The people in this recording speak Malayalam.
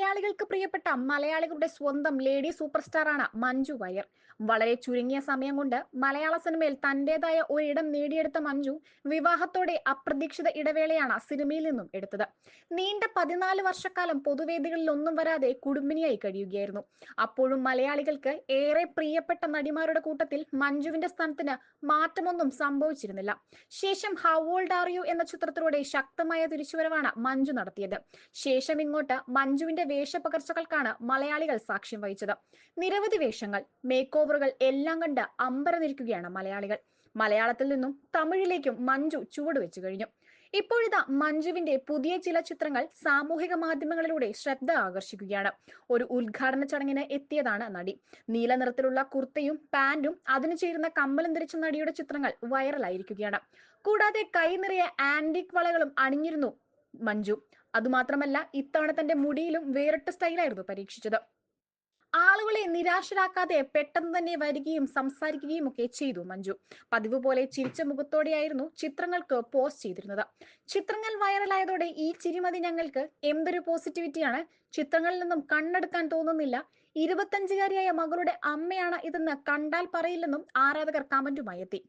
മലയാളികൾക്ക് പ്രിയപ്പെട്ട മലയാളികളുടെ സ്വന്തം ലേഡി സൂപ്പർ സ്റ്റാറാണ് മഞ്ജു വാര്യർ. വളരെ ചുരുങ്ങിയ സമയം കൊണ്ട് മലയാള സിനിമയിൽ തന്റേതായ ഒരിടം നേടിയെടുത്ത മഞ്ജു വിവാഹത്തോടെ അപ്രതീക്ഷിത ഇടവേളയാണ് സിനിമയിൽ നിന്നും എടുത്തത്. നീണ്ട 14 വർഷക്കാലം പൊതുവേദികളിൽ ഒന്നും വരാതെ കുടുംബിനിയായി കഴിയുകയായിരുന്നു. അപ്പോഴും മലയാളികൾക്ക് ഏറെ പ്രിയപ്പെട്ട നടിമാരുടെ കൂട്ടത്തിൽ മഞ്ജുവിന്റെ സ്ഥാനത്തിന് മാറ്റമൊന്നും സംഭവിച്ചിരുന്നില്ല. ശേഷം ഹൗ ഓൾഡ് ആർ യു എന്ന ചിത്രത്തിലൂടെ ശക്തമായ തിരിച്ചുവരവാണ് മഞ്ജു നടത്തിയത്. ശേഷം ഇങ്ങോട്ട് മഞ്ജുവിന്റെ വേഷപകർച്ചകൾക്കാണ് മലയാളികൾ സാക്ഷ്യം വഹിച്ചത്. നിരവധി വേഷങ്ങൾ, മേക്ക് ഓവറുകൾ എല്ലാം കണ്ട് അമ്പരന്നിരിക്കുകയാണ് മലയാളികൾ. മലയാളത്തിൽ നിന്നും തമിഴിലേക്കും മഞ്ജു ചുവടുവെച്ചു കഴിഞ്ഞു. ഇപ്പോഴിതാ മഞ്ജുവിന്റെ പുതിയ ചില ചിത്രങ്ങൾ സാമൂഹിക മാധ്യമങ്ങളിലൂടെ ശ്രദ്ധ ആകർഷിക്കുകയാണ്. ഒരു ഉദ്ഘാടന ചടങ്ങിന് എത്തിയതാണ് നടി. നീല നിറത്തിലുള്ള കുർത്തയും പാന്റും അതിനു ചേരുന്ന കമ്മലും ധരിച്ച നടിയുടെ ചിത്രങ്ങൾ വൈറലായിരിക്കുകയാണ്. കൂടാതെ കൈ നിറയെ ആന്റിക് വളകളും അണിഞ്ഞിരുന്നു മഞ്ജു. അതുമാത്രമല്ല, ഇത്തവണ തന്റെ മുടിയിലും വേറിട്ട സ്റ്റൈലായിരുന്നു പരീക്ഷിച്ചത്. ആളുകളെ നിരാശരാക്കാതെ പെട്ടെന്ന് തന്നെ വരികയും സംസാരിക്കുകയും ഒക്കെ ചെയ്തു മഞ്ജു. പതിവ് പോലെ ചിരിച്ച മുഖത്തോടെയായിരുന്നു ചിത്രങ്ങൾക്ക് പോസ്റ്റ് ചെയ്തിരുന്നത്. ചിത്രങ്ങൾ വൈറലായതോടെ ഈ ചിരിമതി ഞങ്ങൾക്ക്, എന്തൊരു പോസിറ്റിവിറ്റിയാണ്, ചിത്രങ്ങളിൽ നിന്നും കണ്ണെടുക്കാൻ തോന്നുന്നില്ല, 25-കാരിയായ മകളുടെ അമ്മയാണ് ഇതെന്ന് കണ്ടാൽ പറയില്ലെന്നും ആരാധകർ കമന്റുമായി എത്തി.